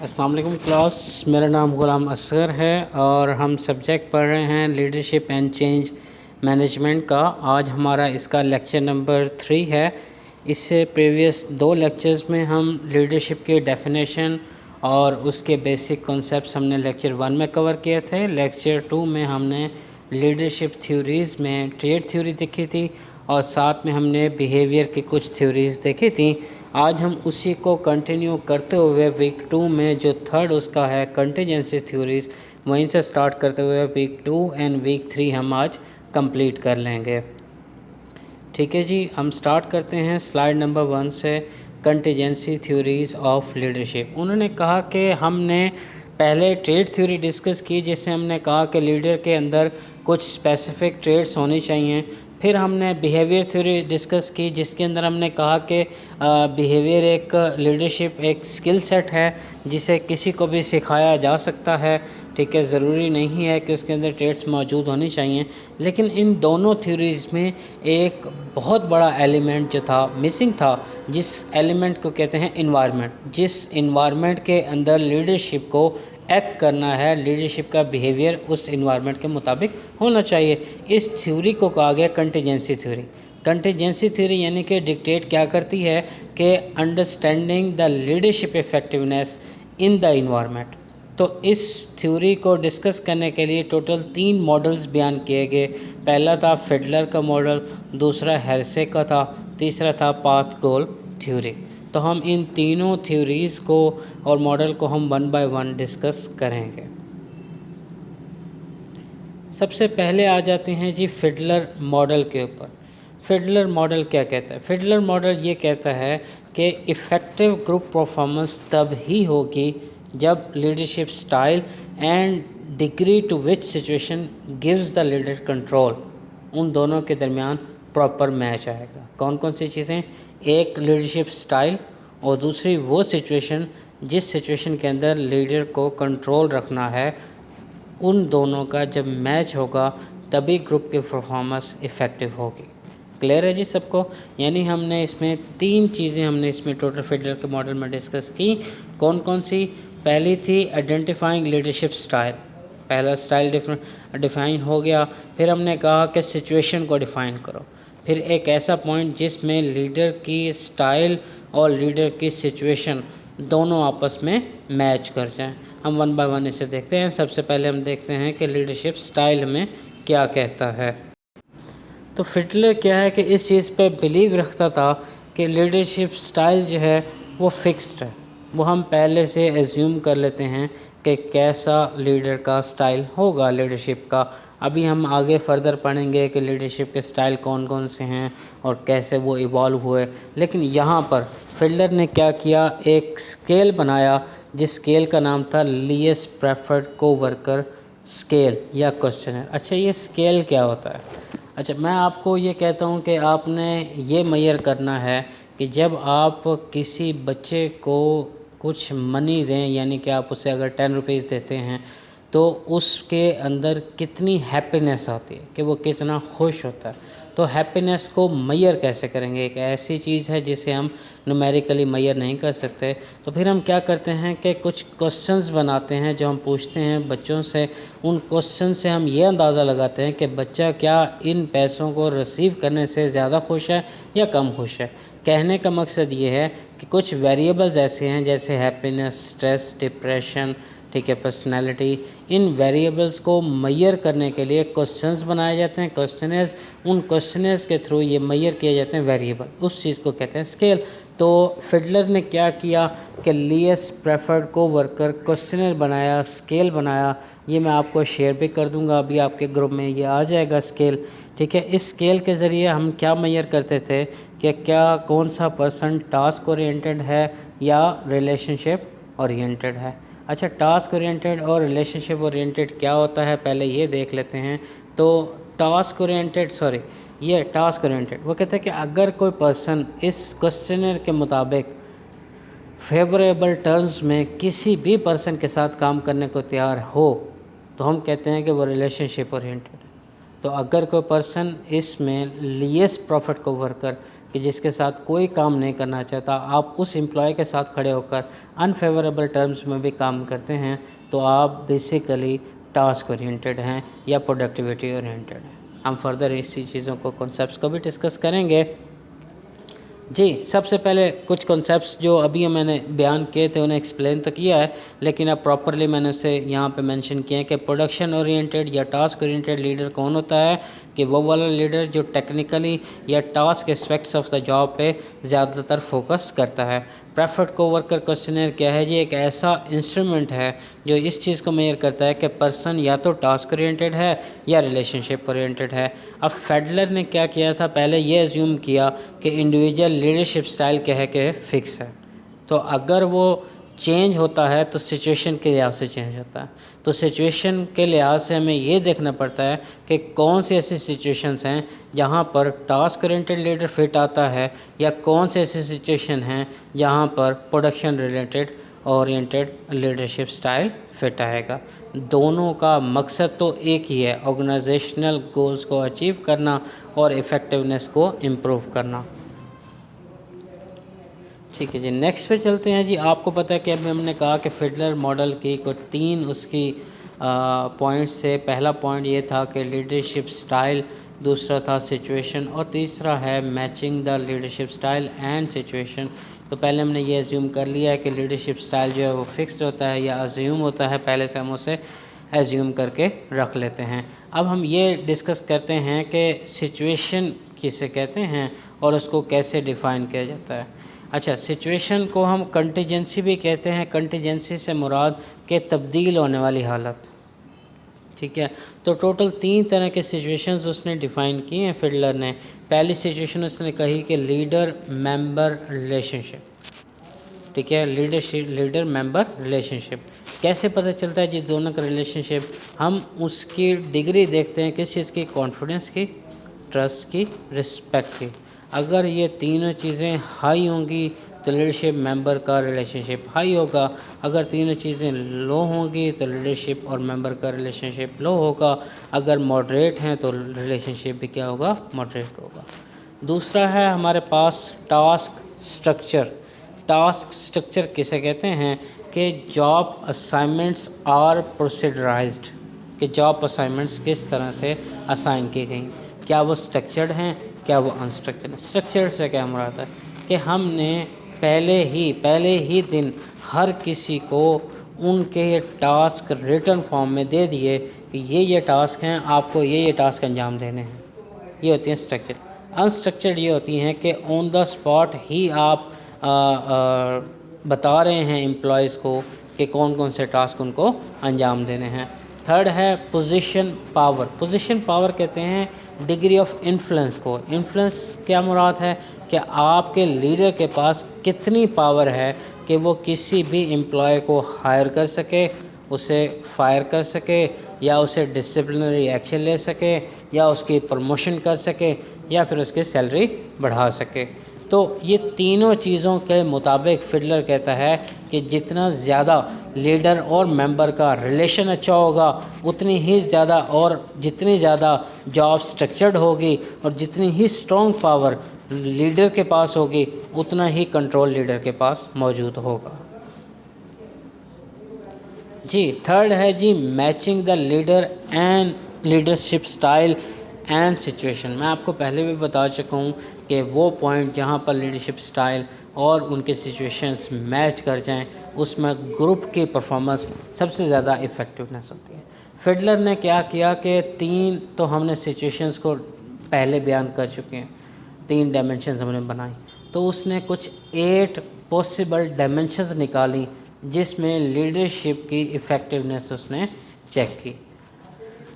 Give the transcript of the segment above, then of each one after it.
السلام علیکم کلاس، میرا نام غلام اصغر ہے اور ہم سبجیکٹ پڑھ رہے ہیں لیڈرشپ اینڈ چینج مینجمنٹ کا۔ آج ہمارا اس کا لیکچر نمبر 3 ہے۔ اس سے پریویس 2 لیکچرز میں ہم لیڈرشپ کے ڈیفینیشن اور اس کے بیسک کنسیپٹس ہم نے لیکچر 1 میں کور کیے تھے۔ لیکچر 2 میں ہم نے لیڈرشپ تھیوریز میں ٹریٹ تھیوری دیکھی تھی اور ساتھ میں ہم نے بیہیویئر کی کچھ تھیوریز دیکھی تھیں۔ آج ہم اسی کو کنٹینیو کرتے ہوئے ویک 2 میں جو تھرڈ اس کا ہے کنٹینجنسی تھیوریز، وہیں سے سٹارٹ کرتے ہوئے ویک 2 اینڈ ویک 3 ہم آج کمپلیٹ کر لیں گے۔ ٹھیک ہے جی، ہم سٹارٹ کرتے ہیں سلائیڈ نمبر 1 سے، کنٹینجنسی تھیوریز آف لیڈرشپ۔ انہوں نے کہا کہ ہم نے پہلے ٹریٹ تھیوری ڈسکس کی، جس سے ہم نے کہا کہ لیڈر کے اندر کچھ اسپیسیفک ٹریٹس ہونی چاہیے۔ پھر ہم نے بیہیویئر تھیوری ڈسکس کی، جس کے اندر ہم نے کہا کہ بیہیویئر ایک لیڈرشپ ایک سکل سیٹ ہے جسے کسی کو بھی سکھایا جا سکتا ہے۔ ٹھیک ہے، ضروری نہیں ہے کہ اس کے اندر ٹریٹس موجود ہونی چاہیے، لیکن ان دونوں تھیوریز میں ایک بہت بڑا ایلیمنٹ جو تھا مسنگ تھا، جس ایلیمنٹ کو کہتے ہیں انوائرمنٹ۔ جس انوائرمنٹ کے اندر لیڈرشپ کو ایکٹ کرنا ہے، لیڈرشپ کا بیہیویئر اس انوائرمنٹ کے مطابق ہونا چاہیے۔ اس تھیوری کو کہا گیا کنٹینجنسی تھیوری۔ کنٹینجنسی تھیوری یعنی کہ ڈکٹیٹ کیا کرتی ہے کہ understanding the leadership effectiveness in the environment. تو اس تھیوری کو ڈسکس کرنے کے لیے ٹوٹل 3 ماڈلز بیان کیے گئے۔ پہلا تھا فیڈلر کا ماڈل، دوسرا ہیرسے کا تھا، تیسرا تھا پاتھ گول تھیوری۔ تو ہم ان تینوں تھیوریز کو اور ماڈل کو ہم 1 بائی 1 ڈسکس کریں گے۔ سب سے پہلے آ جاتے ہیں جی فیڈلر ماڈل کے اوپر۔ فیڈلر ماڈل کیا کہتا ہے؟ فیڈلر ماڈل یہ کہتا ہے کہ افیکٹو گروپ پرفارمنس تب ہی ہوگی جب leadership style and degree to which situation gives the leader control, ان دونوں کے درمیان پراپر میچ آئے گا۔ کون کون سی چیزیں؟ ایک لیڈرشپ سٹائل اور دوسری وہ سچویشن جس سچویشن کے اندر لیڈر کو کنٹرول رکھنا ہے، ان دونوں کا جب میچ ہوگا تبھی گروپ کی پرفارمنس افیکٹو ہوگی۔ کلیئر ہے جی سب کو؟ یعنی ہم نے اس میں 3 چیزیں ہم نے اس میں ٹوٹل فیڈلر کے ماڈل میں ڈسکس کی۔ کون کون سی؟ پہلی تھی آئیڈینٹیفائنگ لیڈرشپ سٹائل، پہلا سٹائل ڈیفائن ہو گیا۔ پھر ہم نے کہا کہ سچویشن کو ڈیفائن کرو، پھر ایک ایسا پوائنٹ جس میں لیڈر کی سٹائل اور لیڈر کی سچویشن دونوں آپس میں میچ کر جائیں۔ ہم 1 بائی 1 اسے دیکھتے ہیں۔ سب سے پہلے ہم دیکھتے ہیں کہ لیڈرشپ سٹائل میں کیا کہتا ہے۔ تو فیڈلر کیا ہے کہ اس چیز پہ بلیو رکھتا تھا کہ لیڈرشپ سٹائل جو ہے وہ فکسڈ ہے، وہ ہم پہلے سے ایزیوم کر لیتے ہیں کہ کیسا لیڈر کا سٹائل ہوگا لیڈرشپ کا۔ ابھی ہم آگے فردر پڑھیں گے کہ لیڈرشپ کے سٹائل کون کون سے ہیں اور کیسے وہ ایوالو ہوئے، لیکن یہاں پر فیڈلر نے کیا کیا، ایک سکیل بنایا جس سکیل کا نام تھا لیسٹ پریفرڈ کو ورکر سکیل یا کوسچنر۔ اچھا، یہ سکیل کیا ہوتا ہے؟ اچھا، میں آپ کو یہ کہتا ہوں کہ آپ نے یہ میئر کرنا ہے کہ جب آپ کسی بچے کو کچھ منی دیں، یعنی کہ آپ اسے اگر 10 روپیز دیتے ہیں تو اس کے اندر کتنی ہیپینس آتی ہے، کہ وہ کتنا خوش ہوتا ہے۔ تو ہیپینس کو میئر کیسے کریں گے؟ ایک ایسی چیز ہے جسے ہم نومیریکلی میئر نہیں کر سکتے۔ تو پھر ہم کیا کرتے ہیں کہ کچھ کوسچنز بناتے ہیں جو ہم پوچھتے ہیں بچوں سے۔ ان کوسچن سے ہم یہ اندازہ لگاتے ہیں کہ بچہ کیا ان پیسوں کو ریسیو کرنے سے زیادہ خوش ہے یا کم خوش ہے۔ کہنے کا مقصد یہ ہے کہ کچھ ویریبلز ایسے ہیں جیسے ہیپینس، سٹریس، ڈپریشن، ٹھیک ہے، پرسنالٹی، ان ویریبلز کو میئر کرنے کے لیے کوسچنز بنائے جاتے ہیں، کوسچنرز۔ ان کوسچنرز کے تھرو یہ میئر کیے جاتے ہیں ویریبل، اس چیز کو کہتے ہیں اسکیل۔ تو فیڈلر نے کیا کیا کہ لیسٹ پریفرڈ کو ورکر کوسچنر بنایا، اسکیل بنایا۔ یہ میں آپ کو شیئر بھی کر دوں گا، ابھی آپ کے گروپ میں یہ آ جائے گا اسکیل۔ ٹھیک ہے، اس اسکیل کے ذریعے ہم کیا میئر کرتے تھے کہ کیا کون سا پرسن ٹاسک اورینٹڈ ہے یا ریلیشن شپ اورینٹڈ ہے۔ اچھا، ٹاسک اورینٹڈ اور ریلیشن شپ اورینٹڈ کیا ہوتا ہے پہلے یہ دیکھ لیتے ہیں۔ تو ٹاسک اورینٹڈ وہ کہتے ہیں کہ اگر کوئی پرسن اس کوسچنر کے مطابق فیوریبل ٹرمز میں کسی بھی پرسن کے ساتھ کام کرنے کو تیار ہو تو ہم کہتے ہیں کہ وہ ریلیشن شپ اورینٹڈ ہے۔ تو اگر کوئی پرسن اس میں لیسٹ پروفٹ کو ورکر کہ جس کے ساتھ کوئی کام نہیں کرنا چاہتا، آپ اس امپلائی کے ساتھ کھڑے ہو کر انفیوریبل ٹرمز میں بھی کام کرتے ہیں، تو آپ بیسیکلی ٹاسک اورینٹیڈ ہیں یا پروڈکٹیوٹی اورینٹیڈ ہیں۔ ہم فردر اسی چیزوں کو کنسیپٹس کو بھی ڈسکس کریں گے۔ جی، سب سے پہلے کچھ کنسیپٹس جو ابھی میں نے بیان کیے تھے انہیں ایکسپلین تو کیا ہے، لیکن اب پراپرلی میں نے اسے یہاں پہ مینشن کیا ہے کہ پروڈکشن اورینٹیڈ یا ٹاسک اورینٹیڈ لیڈر کون ہوتا ہے، کہ وہ والا لیڈر جو ٹیکنیکلی یا task aspects of the job پہ زیادہ تر فوکس کرتا ہے۔ پریفرڈ کو ورکر کوسچنر کیا ہے جی؟ ایک ایسا انسٹرومنٹ ہے جو اس چیز کو میئر کرتا ہے کہ پرسن یا تو ٹاسک اورینٹیڈ ہے یا ریلیشن شپ اورینٹیڈ ہے۔ اب فیڈلر نے کیا کیا تھا، پہلے یہ ایزیوم کیا کہ انڈیویجول لیڈرشپ سٹائل کیا ہے کہ فکس ہے، تو اگر وہ چینج ہوتا ہے تو سچویشن کے لحاظ سے چینج ہوتا ہے، تو سچویشن کے لحاظ سے ہمیں یہ دیکھنا پڑتا ہے کہ کون سی ایسی سچویشنز ہیں جہاں پر ٹاسک اورینٹیڈ لیڈر فٹ آتا ہے، یا کون سی ایسی سچویشن ہیں جہاں پر production related oriented leadership style fit آئے گا۔ دونوں کا مقصد تو ایک ہی ہے، آرگنائزیشنل گولز کو اچیو کرنا اور ایفیکٹونیس کو امپروو کرنا۔ ٹھیک ہے جی، نیکسٹ پہ چلتے ہیں جی۔ آپ کو پتہ ہے کہ ابھی ہم نے کہا کہ فیڈلر ماڈل کی کوئی 3 اس کی پوائنٹس سے، پہلا پوائنٹ یہ تھا کہ لیڈرشپ سٹائل، دوسرا تھا سچویشن، اور تیسرا ہے matching the leadership style and situation. تو پہلے ہم نے یہ ایزیوم کر لیا ہے کہ لیڈرشپ سٹائل جو ہے وہ فکسڈ ہوتا ہے یا ایزیوم ہوتا ہے، پہلے سے ہم اسے ایزیوم کر کے رکھ لیتے ہیں۔ اب ہم یہ ڈسکس کرتے ہیں کہ سچویشن کسے کہتے ہیں اور اس کو کیسے ڈیفائن کیا جاتا ہے۔ اچھا، سچویشن کو ہم کنٹیجنسی بھی کہتے ہیں۔ کنٹیجنسی سے مراد کہ تبدیل ہونے والی حالت، ٹھیک ہے۔ تو ٹوٹل 3 طرح کے سچویشنز اس نے ڈیفائن کی ہیں فیڈلر نے۔ پہلی سچویشن اس نے کہی کہ لیڈر ممبر ریلیشن شپ، ٹھیک ہے، لیڈر ممبر ریلیشن شپ۔ کیسے پتہ چلتا ہے جی دونوں کا ریلیشن شپ؟ ہم اس کی ڈگری دیکھتے ہیں، کس چیز کی؟ کانفیڈنس کی، ٹرسٹ کی، رسپیکٹ کی۔ اگر یہ تینوں چیزیں ہائی ہوں گی تو لیڈرشپ ممبر کا ریلیشن شپ ہائی ہوگا، اگر تینوں چیزیں لو ہوں گی تو لیڈرشپ اور ممبر کا ریلیشن شپ لو ہوگا، اگر ماڈریٹ ہیں تو ریلیشن شپ بھی کیا ہوگا؟ ماڈریٹ ہوگا۔ دوسرا ہے ہمارے پاس ٹاسک سٹرکچر۔ ٹاسک سٹرکچر کسے کہتے ہیں؟ کہ جاب اسائنمنٹس آر پروسیڈرائزڈ، کہ جاب اسائنمنٹس کس طرح سے اسائن کی گئیں، کیا وہ سٹرکچرڈ ہیں، کیا وہ انسٹرکچرڈ ہیں۔ سٹرکچرڈ سے کیا مراد ہے؟ کہ ہم نے پہلے ہی دن ہر کسی کو ان کے ٹاسک ریٹن فارم میں دے دیے کہ یہ ٹاسک ہیں، آپ کو یہ ٹاسک انجام دینے ہیں۔ یہ ہوتی ہیں سٹرکچرڈ۔ انسٹرکچرڈ یہ ہوتی ہیں کہ آن دا اسپاٹ ہی آپ بتا رہے ہیں امپلائیز کو کہ کون کون سے ٹاسک ان کو انجام دینے ہیں۔ تھرڈ ہے پوزیشن پاور۔ پوزیشن پاور کہتے ہیں ڈگری آف انفلوئنس کو۔ انفلوئنس کیا مراد ہے؟ کہ آپ کے لیڈر کے پاس کتنی پاور ہے کہ وہ کسی بھی امپلائی کو ہائر کر سکے، اسے فائر کر سکے، یا اسے ڈسپلنری ایکشن لے سکے، یا اس کی پروموشن کر سکے، یا پھر اس کی سیلری بڑھا سکے۔ تو یہ تینوں چیزوں کے مطابق فیڈلر کہتا ہے کہ جتنا زیادہ لیڈر اور ممبر کا ریلیشن اچھا ہوگا، اتنی ہی زیادہ اور جتنی زیادہ جاب سٹرکچرڈ ہوگی اور جتنی ہی اسٹرانگ پاور لیڈر کے پاس ہوگی، اتنا ہی کنٹرول لیڈر کے پاس موجود ہوگا۔ جی، تھرڈ ہے جی matching the leader and leadership style and situation. میں آپ کو پہلے بھی بتا چکا ہوں کہ وہ پوائنٹ جہاں پر لیڈرشپ سٹائل اور ان کے سچویشنز میچ کر جائیں، اس میں گروپ کی پرفارمنس سب سے زیادہ ایفیکٹونیس ہوتی ہے۔ فیڈلر نے کیا کیا کہ 3 تو ہم نے سچویشنز کو پہلے بیان کر چکے ہیں، 3 ڈائمنشنز ہم نے بنائی، تو اس نے کچھ 8 پاسبل ڈائمنشنز نکالی جس میں لیڈرشپ کی ایفیکٹونیس اس نے چیک کی۔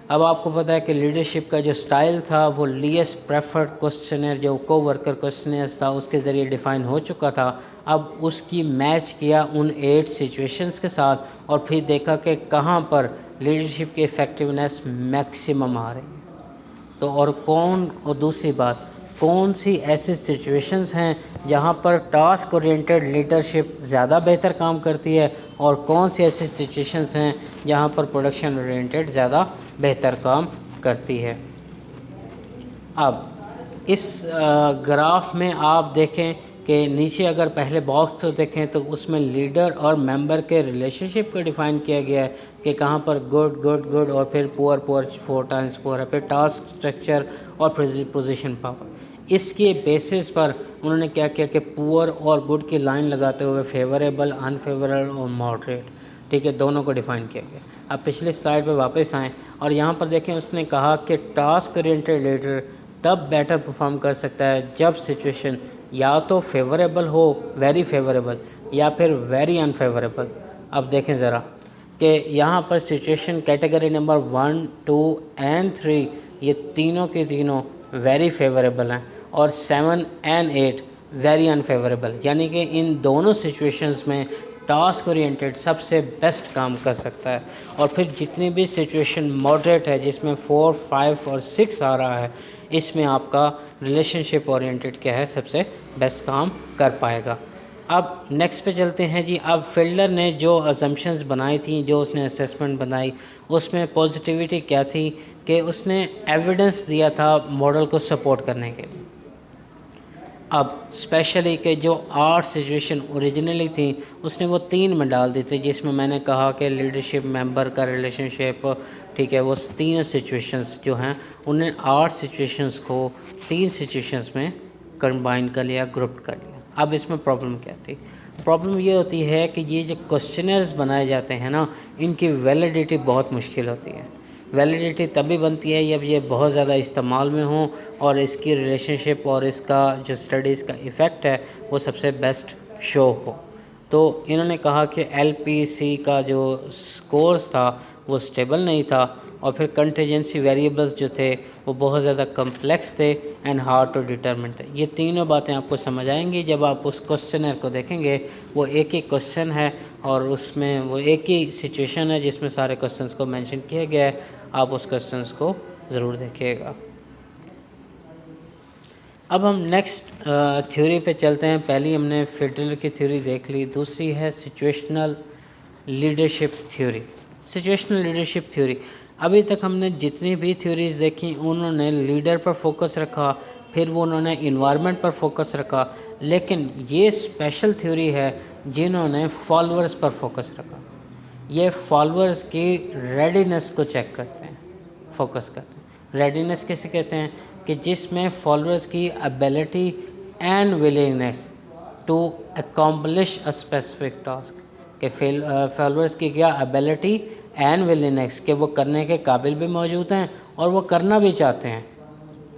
اب آپ کو پتہ ہے کہ لیڈرشپ کا جو سٹائل تھا وہ لیسٹ پریفرڈ کوسچنر جو کو ورکر کوسچنر تھا اس کے ذریعے ڈیفائن ہو چکا تھا۔ اب اس کی میچ کیا ان 8 سچویشنز کے ساتھ اور پھر دیکھا کہ کہاں پر لیڈرشپ کی ایفیکٹونیس میکسیمم آ رہی ہے۔ تو اور دوسری بات، کون سی ایسی سچویشنز ہیں جہاں پر ٹاسک اورینٹیڈ لیڈرشپ زیادہ بہتر کام کرتی ہے، اور کون سی ایسی سچویشنز ہیں جہاں پر پروڈکشن اورینٹیڈ زیادہ بہتر کام کرتی ہے۔ اب اس گراف میں آپ دیکھیں کہ نیچے اگر پہلے باکس دیکھیں تو اس میں لیڈر اور ممبر کے ریلیشن شپ کو ڈیفائن کیا گیا ہے کہ کہاں پر گڈ گڈ گڈ اور پھر پور پور 4 ٹائمز پور ہے، پھر ٹاسک اسٹرکچر اور پوزیشن پاور. اس کے بیسس پر انہوں نے کیا کیا کہ پور اور گڈ کی لائن لگاتے ہوئے فیوریبل، انفیوریبل اور ماڈریٹ، ٹھیک ہے، دونوں کو ڈیفائن کیا گیا. اب پچھلے سلائڈ پہ واپس آئیں اور یہاں پر دیکھیں اس نے کہا کہ ٹاسک اورینٹڈ لیڈر تب بیٹر پرفارم کر سکتا ہے جب سچویشن یا تو فیوریبل ہو، ویری فیوریبل، یا پھر ویری انفیوریبل. اب دیکھیں ذرا کہ یہاں پر سچویشن کیٹیگری نمبر 1، 2 اینڈ 3 یہ تینوں کے تینوں ویری فیوریبل ہیں، اور 7 اینڈ 8 ویری انفیوریبل، یعنی کہ ان دونوں سچویشنز میں ٹاسک اورینٹڈ سب سے بیسٹ کام کر سکتا ہے. اور پھر جتنی بھی سچویشن ماڈریٹ ہے جس میں 4، 5 اور 6 آ رہا ہے، اس میں آپ کا ریلیشن شپ اورینٹڈ کیا ہے، سب سے بیسٹ کام کر پائے گا. اب نیکسٹ پہ چلتے ہیں جی. اب فیلڈر نے جو اسمپشنز بنائی تھیں، جو اس نے اسیسمنٹ بنائی، اس میں پازیٹیوٹی کیا تھی کہ اس نے ایویڈنس دیا تھا ماڈل کو سپورٹ کرنے کے لیے. اب اسپیشلی کہ جو 8 سچویشن اوریجنلی تھیں اس نے وہ 3 میں ڈال دی تھی، جس میں نے کہا کہ لیڈرشپ ممبر کا ریلیشن شپ، ٹھیک ہے، وہ 3 سچویشنز جو ہیں انہوں نے 8 سچویشنز کو 3 سچویشنز میں کمبائن کر لیا، گروپ کر لیا. اب اس میں پرابلم کیا تھی؟ پرابلم یہ ہوتی ہے کہ یہ جو کوسچنرز بنائے جاتے ہیں نا، ان کی ویلیڈیٹی بہت مشکل ہوتی ہے. ویلیڈیٹی تبھی بنتی ہے جب یہ بہت زیادہ استعمال میں ہوں اور اس کی ریلیشن شپ اور اس کا جو اسٹڈیز کا ایفیکٹ ہے وہ سب سے بیسٹ شو ہو. تو انہوں نے کہا کہ ایل پی سی کا جو سکورز تھا وہ اسٹیبل نہیں تھا، اور پھر کنٹیجنسی ویریبلز جو تھے وہ بہت زیادہ کمپلیکس تھے اینڈ ہارڈ ٹو ڈیٹرمن تھے. یہ تینوں باتیں آپ کو سمجھ آئیں گی جب آپ اس کوسچنر کو دیکھیں گے. وہ ایک ہی کوسچن ہے اور اس میں وہ ایک ہی سچویشن ہے جس میں سارے کوسچنس کو مینشن کیا گیا ہے. آپ اس کوسچنس کو ضرور دیکھیے گا. اب ہم نیکسٹ تھیوری پہ چلتے ہیں. پہلی ہم نے فیڈرر کی تھیوری دیکھ لی، دوسری ہے situational leadership theory. Situational leadership theory, ابھی تک ہم نے جتنی بھی تھیوریز دیکھی انہوں نے لیڈر پر فوکس رکھا، پھر وہ انہوں نے انوائرمنٹ پر فوکس رکھا، لیکن یہ اسپیشل تھیوری ہے جنہوں نے فالوورز پر فوکس رکھا. یہ فالوورز کی ریڈینس کو چیک کرتے ہیں، فوکس کرتے ہیں. ریڈینس کیسے کہتے ہیں؟ کہ جس میں فالوورز کی ability and willingness to accomplish a specific task, کہ فالوورز کی کیا ابیلٹی اینڈ ولنگنیس کہ وہ کرنے کے قابل بھی موجود ہیں اور وہ کرنا بھی چاہتے ہیں.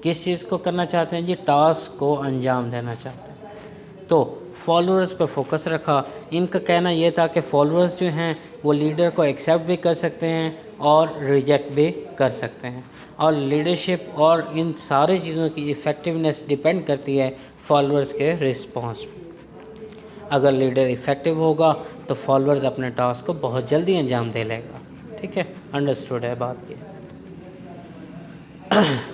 کس چیز کو کرنا چاہتے ہیں جی؟ ٹاسک کو انجام دینا چاہتے ہیں. تو فالوورز پہ فوکس رکھا. ان کا کہنا یہ تھا کہ فالوورز جو ہیں وہ لیڈر کو ایکسیپٹ بھی کر سکتے ہیں اور ریجیکٹ بھی کر سکتے ہیں، اور لیڈرشپ اور ان ساری چیزوں کی ایفیکٹونیس ڈیپینڈ کرتی ہے فالوورز کے رسپانس پہ. اگر لیڈر ایفیکٹو ہوگا تو فالوورز اپنے ٹاسک کو بہت جلدی انجام دے لے گا. ٹھیک ہے، انڈرسٹوڈ ہے بات کی.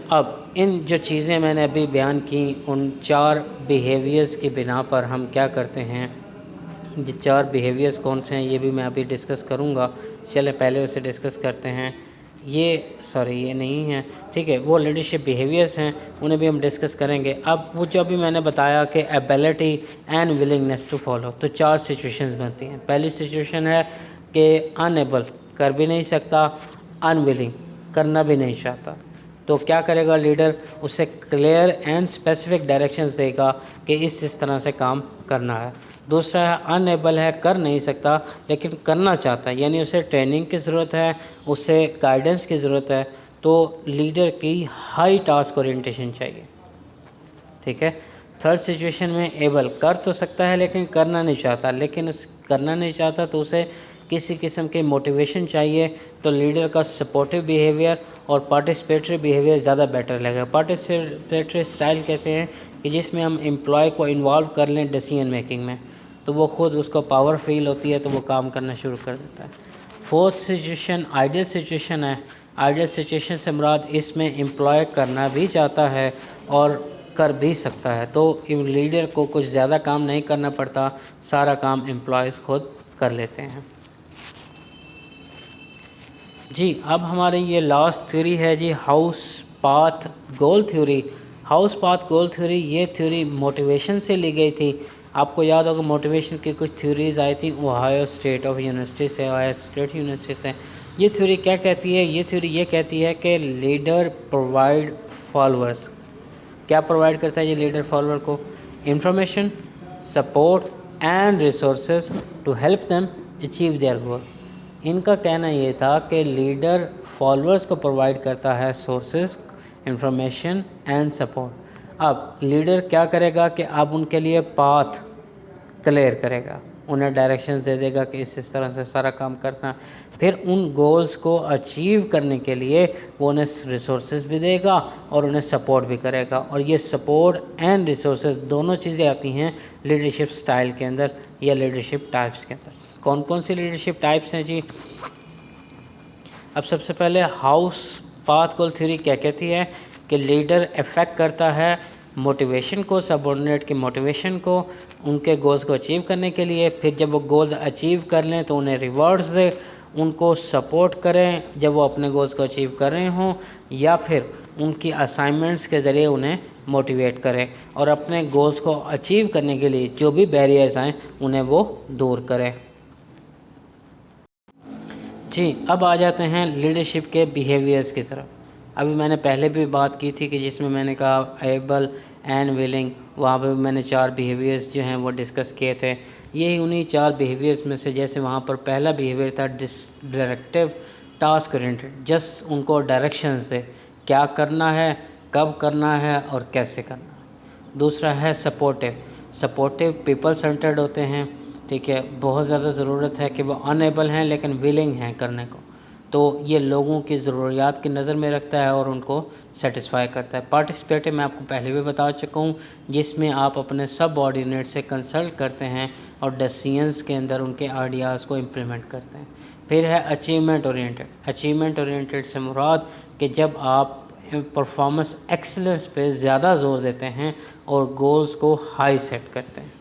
اب ان جو چیزیں میں نے ابھی بیان کی ان 4 بیہیویئرز کی بنا پر ہم کیا کرتے ہیں. یہ 4 بیہیویئرز کون سے ہیں یہ بھی میں ابھی ڈسکس کروں گا. چلیں پہلے اسے ڈسکس کرتے ہیں. یہ نہیں ہے، ٹھیک ہے، وہ لیڈرشپ بیہیویئرز ہیں، انہیں بھی ہم ڈسکس کریں گے. اب وہ جو ابھی میں نے بتایا کہ ability and willingness to follow, تو 4 سچویشنز بنتی ہیں. پہلی سچویشن ہے کہ انیبل، کر بھی نہیں سکتا، انولنگ، کرنا بھی نہیں چاہتا. تو کیا کرے گا لیڈر؟ اسے کلیئر اینڈ اسپیسیفک ڈائریکشنز دے گا کہ اس طرح سے کام کرنا ہے. دوسرا ہے انیبل، ہے کر نہیں سکتا لیکن کرنا چاہتا ہے، یعنی اسے ٹریننگ کی ضرورت ہے، اسے گائیڈنس کی ضرورت ہے. تو لیڈر کی ہائی ٹاسک اورینٹیشن چاہیے. ٹھیک ہے. تھرڈ سچویشن میں ایبل، کر تو سکتا ہے لیکن کرنا نہیں چاہتا، کرنا نہیں چاہتا تو اسے کسی قسم کی موٹیویشن چاہیے. تو لیڈر کا سپورٹیو بیہیویئر اور پارٹیسپیٹری بیہیویئر زیادہ بیٹر لگے گا. پارٹیسپیٹری اسٹائل کہتے ہیں کہ جس میں ہم امپلائی کو انوالو کر لیں ڈیسیژن میکنگ میں، تو وہ خود اس کو پاور فیل ہوتی ہے تو وہ کام کرنا شروع کر دیتا ہے. فورتھ سچویشن آئیڈیل سچویشن ہے. آئیڈیل سچویشن سے مراد اس میں امپلائی کرنا بھی چاہتا ہے اور کر بھی سکتا ہے. تو لیڈر کو کچھ زیادہ کام نہیں کرنا پڑتا، سارا کام امپلائیز خود کر لیتے ہیں. جی اب ہماری یہ لاسٹ تھیوری ہے جی، house path goal theory. House path goal theory, یہ تھیوری موٹیویشن سے لی گئی تھی. آپ کو یاد ہوگا موٹیویشن کی کچھ تھیوریز آئی تھیں اوہایو اسٹیٹ آف یونیورسٹی سے، اوہایو اسٹیٹ یونیورسٹی سے. یہ تھیوری کیا کہتی ہے؟ یہ تھیوری یہ کہتی ہے کہ لیڈر پرووائڈ فالوورس. کیا پرووائڈ کرتا ہے یہ لیڈر فالوور کو؟ Information, support and resources to help them achieve their goal. ان کا کہنا یہ تھا کہ لیڈر فالوورس کو پرووائڈ کرتا ہے سورسز، انفارمیشن اینڈ سپورٹ. اب لیڈر کیا کرے گا کہ اب ان کے لیے پاتھ کلیئر کرے گا، انہیں ڈائریکشنز دے دے گا کہ اس طرح سے سارا کام کرنا. پھر ان گولز کو اچیو کرنے کے لیے وہ انہیں ریسورسز بھی دے گا اور انہیں سپورٹ بھی کرے گا. اور یہ سپورٹ اینڈ ریسورسز دونوں چیزیں آتی ہیں لیڈرشپ سٹائل کے اندر یا لیڈرشپ ٹائپس کے اندر. کون کون سی لیڈرشپ ٹائپس ہیں جی؟ اب سب سے پہلے ہاؤس پاتھ گول تھیوری کیا کہتی ہے کہ لیڈر افیکٹ کرتا ہے موٹیویشن کو، سبارڈینیٹ کی موٹیویشن کو ان کے گولز کو اچیو کرنے کے لیے. پھر جب وہ گولز اچیو کر لیں تو انہیں ریوارڈز دے، ان کو سپورٹ کریں جب وہ اپنے گولز کو اچیو کر رہے ہوں، یا پھر ان کی اسائنمنٹس کے ذریعے انہیں موٹیویٹ کریں اور اپنے گولز کو اچیو کرنے کے لیے جو بھی بیریئرز آئیں انہیں وہ دور کریں. جی اب آ جاتے ہیں لیڈرشپ کے بیہیویئرز کی طرف. ابھی میں نے پہلے بھی بات کی تھی کہ جس میں نے کہا ایبل اینڈ ولنگ، وہاں پہ میں نے 4 بیہیویئرز جو ہیں وہ ڈسکس کیے تھے. یہی انہی 4 بیہیویئرز میں سے جیسے وہاں پر پہلا بیہیویئر تھا directive task oriented, just in کو ڈائریکشنز دے کیا کرنا ہے، کب کرنا ہے اور کیسے کرنا ہے. دوسرا ہے سپورٹیو پیپل سینٹرڈ ہوتے ہیں. ٹھیک ہے، بہت زیادہ ضرورت ہے کہ وہ انیبل ہیں لیکن ولنگ ہیں کرنے کو، تو یہ لوگوں کی ضروریات کی نظر میں رکھتا ہے اور ان کو سیٹسفائی کرتا ہے. پارٹیسپیٹو میں آپ کو پہلے بھی بتا چکا ہوں، جس میں آپ اپنے سب آرڈینیٹ سے کنسلٹ کرتے ہیں اور ڈیسیژنز کے اندر ان کے آئیڈیاز کو امپلیمنٹ کرتے ہیں. پھر ہے اچیومنٹ اورینٹڈ سے مراد کہ جب آپ پرفارمنس ایکسلنس پہ زیادہ زور دیتے ہیں اور گولز کو ہائی سیٹ کرتے ہیں.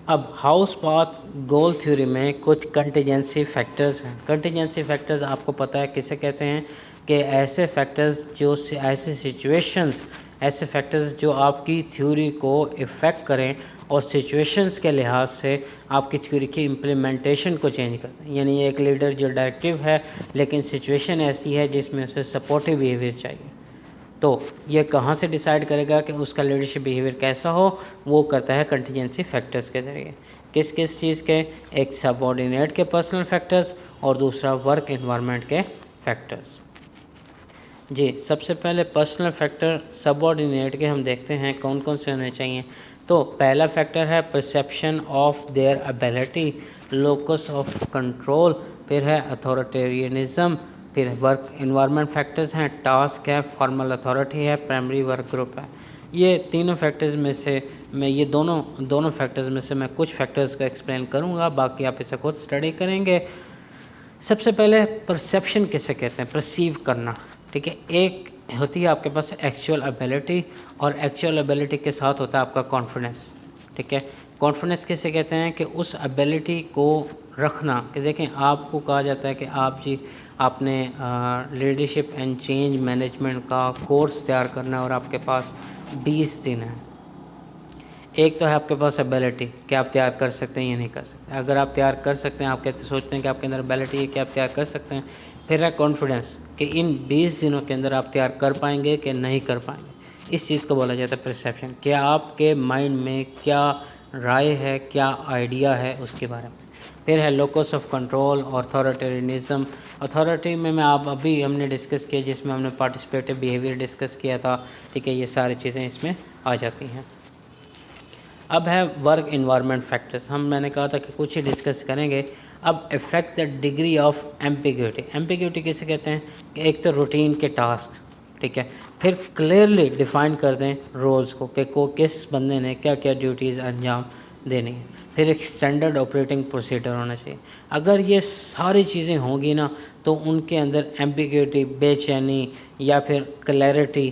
اب ہاؤس پاتھ گول تھیوری میں کچھ کنٹیجنسی فیکٹرز ہیں. کنٹیجنسی فیکٹرز آپ کو پتہ ہے کسے کہتے ہیں؟ کہ ایسے فیکٹرز جو ایسے سچویشنز، ایسے فیکٹرز جو آپ کی تھیوری کو افیکٹ کریں اور سچویشنز کے لحاظ سے آپ کی تھیوری کی امپلیمنٹیشن کو چینج کرتے ہیں. یعنی ایک لیڈر جو ڈائریکٹیو ہے لیکن سچویشن ایسی ہے جس میں اسے سپورٹیو بیہیویئر چاہیے، تو یہ کہاں سے ڈیسائیڈ کرے گا کہ اس کا لیڈرشپ بیہیویئر کیسا ہو؟ وہ کرتا ہے کنٹیجنسی فیکٹرز کے ذریعے. کس کس چیز کے؟ ایک سب آرڈینیٹ کے پرسنل فیکٹرز اور دوسرا ورک انوائرمنٹ کے فیکٹرز. جی سب سے پہلے پرسنل فیکٹر سب آرڈینیٹ کے ہم دیکھتے ہیں کون کون سے ہونے چاہیے. تو پہلا فیکٹر ہے perception of their ability, locus of control. پھر ہے اتھارٹیرینزم. پھر ورک انوائرمنٹ فیکٹرز ہیں، ٹاسک ہے، فارمل اتھارٹی ہے، پرائمری ورک گروپ ہے. یہ تینوں فیکٹرز میں سے میں یہ دونوں فیکٹرز میں سے میں کچھ فیکٹرز کو ایکسپلین کروں گا، باقی آپ اسے خود اسٹڈی کریں گے. سب سے پہلے پرسیپشن کسے کہتے ہیں؟ پرسیو کرنا. ٹھیک ہے، ایک ہوتی ہے آپ کے پاس ایکچوئل ابیلٹی اور ایکچوئل ابیلٹی کے ساتھ ہوتا ہے آپ کا کانفیڈنس. ٹھیک ہے، کانفیڈنس کسے کہتے ہیں؟ کہ اس ابیلٹی کو رکھنا. کہ دیکھیں آپ کو کہا جاتا ہے کہ آپ نے لیڈرشپ اینڈ چینج مینجمنٹ کا کورس تیار کرنا ہے اور آپ کے پاس 20 دن ہیں. ایک تو ہے آپ کے پاس ابیلٹی کہ آپ تیار کر سکتے ہیں یا نہیں کر سکتے. اگر آپ تیار کر سکتے ہیں، آپ کہتے سوچتے ہیں کہ آپ کے اندر ابیلٹی ہے کہ آپ تیار کر سکتے ہیں. پھر ہے کانفیڈنس کہ ان 20 دنوں کے اندر آپ تیار کر پائیں گے کہ نہیں کر پائیں گے. اس چیز کو بولا جاتا ہے پرسیپشن، کہ آپ کے مائنڈ میں کیا رائے ہے، کیا آئیڈیا ہے اس کے بارے میں. پھر ہے لوکس آف کنٹرول اور اتھارٹیرینزم. اتھارٹی میں آپ ابھی ہم نے ڈسکس کیا جس میں ہم نے پارٹیسپیٹو بیہیویئر ڈسکس کیا تھا. ٹھیک ہے، یہ ساری چیزیں اس میں آ جاتی ہیں. اب ہے ورک انوائرمنٹ فیکٹرز. میں نے کہا تھا کہ کچھ ہی ڈسکس کریں گے. اب effect the degree of ambiguity. Ambiguity کسے کہتے ہیں؟ کہ ایک تو روٹین کے ٹاسک. ٹھیک ہے، پھر کلیئرلی ڈیفائن کر دیں رولز کو کہ کس بندے نے کیا کیا ڈیوٹیز انجام دینی ہے. پھر ایک اسٹینڈرڈ آپریٹنگ پروسیجر ہونا چاہیے. اگر یہ ساری چیزیں ہوں گی نا تو ان کے اندر ایمبیگوٹی، بے چینی یا پھر کلیئرٹی،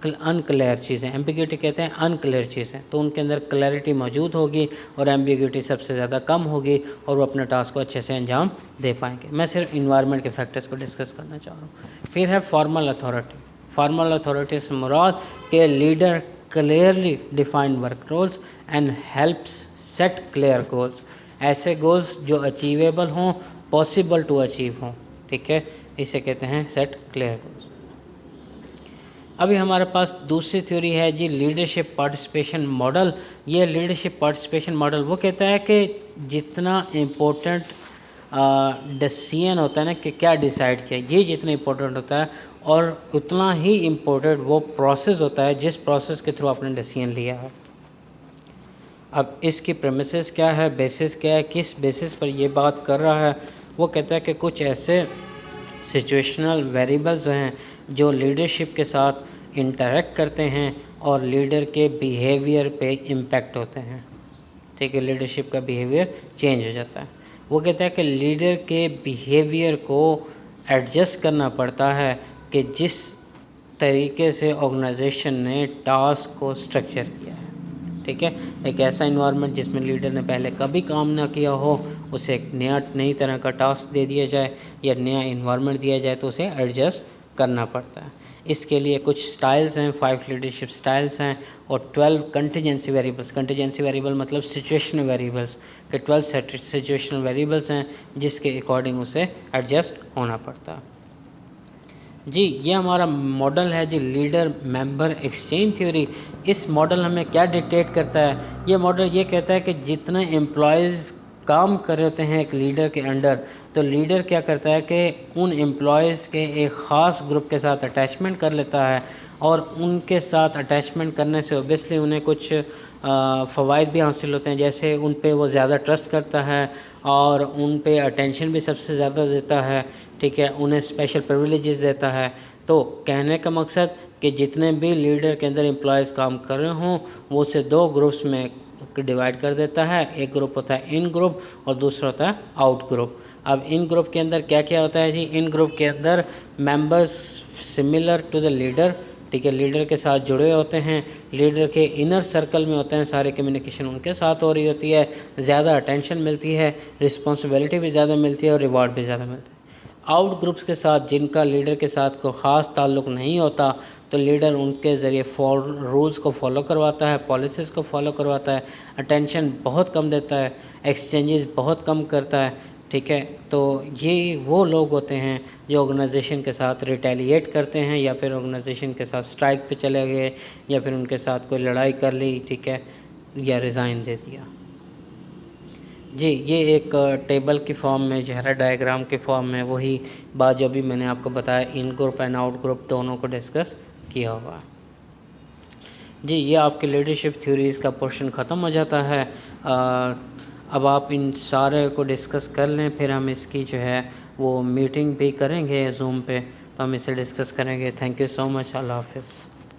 انکلیئر چیزیں، ایمبیگوٹی کہتے ہیں انکلیئر چیزیں، تو ان کے اندر کلیئرٹی موجود ہوگی اور ایمبیگوٹی سب سے زیادہ کم ہوگی اور وہ اپنے ٹاسک کو اچھے سے انجام دے پائیں گے. میں صرف انوائرمنٹ کے فیکٹرز کو ڈسکس کرنا چاہ رہا ہوں. پھر ہے فارمل اتھارٹی. فارمل اتھارٹی سے مراد کہ leader clearly define work roles and helps set clear goals, ایسے گولز جو اچیویبل ہوں، پاسبل ٹو اچیو ہوں، ٹھیک ہے، اسے کہتے ہیں سیٹ کلیئر گولز۔ ابھی ہمارے پاس دوسری تھیوری ہے جی لیڈرشپ پارٹیسپیشن ماڈل۔ یہ لیڈرشپ پارٹیسپیشن ماڈل وہ کہتا ہے کہ جتنا امپورٹنٹ ڈیسیژن ہوتا ہے نا کہ کیا ڈیسائیڈ کیا، یہ جتنا امپورٹنٹ ہوتا ہے اور اتنا ہی امپورٹنٹ وہ پروسیس ہوتا ہے جس پروسیس کے تھرو آپ نے ڈیسیژن لیا ہے۔ اب اس کی پریمیسز کیا ہے، بیسس کیا ہے، کس بیسس پر یہ بات کر رہا ہے، وہ کہتا ہے کہ کچھ ایسے سچویشنل ویریبلز ہیں جو لیڈرشپ کے ساتھ انٹریکٹ کرتے ہیں اور لیڈر کے بیہیویئر پہ امپیکٹ ہوتے ہیں، ٹھیک ہے، لیڈرشپ کا بیہیویئر چینج ہو جاتا ہے۔ وہ کہتا ہے کہ لیڈر کے بیہیویئر کو ایڈجسٹ کرنا پڑتا ہے کہ جس طریقے سے آرگنائزیشن نے ٹاسک کو اسٹرکچر کیا ہے، ٹھیک ہے، ایک ایسا انوائرمنٹ جس میں لیڈر نے پہلے کبھی کام نہ کیا ہو، اسے ایک نئی طرح کا ٹاسک دے دیا جائے یا نیا انوائرمنٹ دیا جائے تو اسے ایڈجسٹ کرنا پڑتا ہے۔ اس کے لیے کچھ سٹائلز ہیں، 5 لیڈرشپ سٹائلز ہیں اور 12 کنٹیجنسی ویریبلز، کنٹیجنسی ویریبل مطلب سچویشنل ویریبلز کہ 12 سچویشنل ویریبلز ہیں جس کے اکارڈنگ اسے ایڈجسٹ ہونا پڑتا ہے۔ جی یہ ہمارا ماڈل ہے جی لیڈر ممبر ایکسچینج تھیوری۔ اس ماڈل ہمیں کیا ڈکٹیٹ کرتا ہے؟ یہ ماڈل یہ کہتا ہے کہ جتنے امپلائیز کام کر رہے ہوتے ہیں ایک لیڈر کے انڈر، تو لیڈر کیا کرتا ہے کہ ان امپلائیز کے ایک خاص گروپ کے ساتھ اٹیچمنٹ کر لیتا ہے، اور ان کے ساتھ اٹیچمنٹ کرنے سے اوبیسلی انہیں کچھ فوائد بھی حاصل ہوتے ہیں، جیسے ان پہ وہ زیادہ ٹرسٹ کرتا ہے اور ان پہ اٹینشن بھی سب سے زیادہ دیتا ہے، ٹھیک ہے، انہیں اسپیشل پریویلیجز دیتا ہے۔ تو کہنے کا مقصد کہ جتنے بھی لیڈر کے اندر امپلائیز کام کر رہے ہوں وہ اسے 2 گروپس میں ڈیوائڈ کر دیتا ہے، ایک گروپ ہوتا ہے ان گروپ اور دوسرا ہوتا ہے آؤٹ گروپ۔ اب ان گروپ کے اندر کیا کیا ہوتا ہے جی؟ ان گروپ کے اندر members similar to the leader, ٹھیک ہے، لیڈر کے ساتھ جڑے ہوئے ہوتے ہیں، لیڈر کے انر سرکل میں ہوتے ہیں، سارے کمیونیکیشن ان کے ساتھ ہو رہی ہوتی ہے، زیادہ اٹینشن ملتی ہے، رسپانسبلٹی بھی زیادہ ملتی ہے اور ریوارڈ بھی زیادہ ملتا ہے۔ آؤٹ گروپس کے ساتھ جن کا لیڈر کے ساتھ کوئی خاص تعلق نہیں ہوتا، تو لیڈر ان کے ذریعے رولز کو فالو کرواتا ہے، پالیسیز کو فالو کرواتا ہے، اٹینشن بہت کم دیتا ہے، ایکسچینجز بہت کم کرتا ہے، ٹھیک ہے۔ تو یہ وہ لوگ ہوتے ہیں جو آرگنائزیشن کے ساتھ ریٹیلیٹ کرتے ہیں یا پھر آرگنائزیشن کے ساتھ اسٹرائک پہ چلے گئے یا پھر ان کے ساتھ کوئی لڑائی کر لی، ٹھیک ہے، یا ریزائن دے دیا۔ جی یہ ایک ٹیبل کی فارم میں جو ہے ڈائیگرام کی فارم میں وہی بات جو بھی میں نے آپ کو بتایا ان گروپ اینڈ آؤٹ گروپ دونوں کو ڈسکس کیا ہوا ہے۔ جی یہ آپ کے لیڈرشپ تھیوریز کا پورشن ختم ہو جاتا ہے۔ اب آپ ان سارے کو ڈسکس کر لیں، پھر ہم اس کی جو ہے وہ میٹنگ بھی کریں گے زوم پہ، تو ہم اسے ڈسکس کریں گے۔ تھینک یو سو مچ، اللہ حافظ۔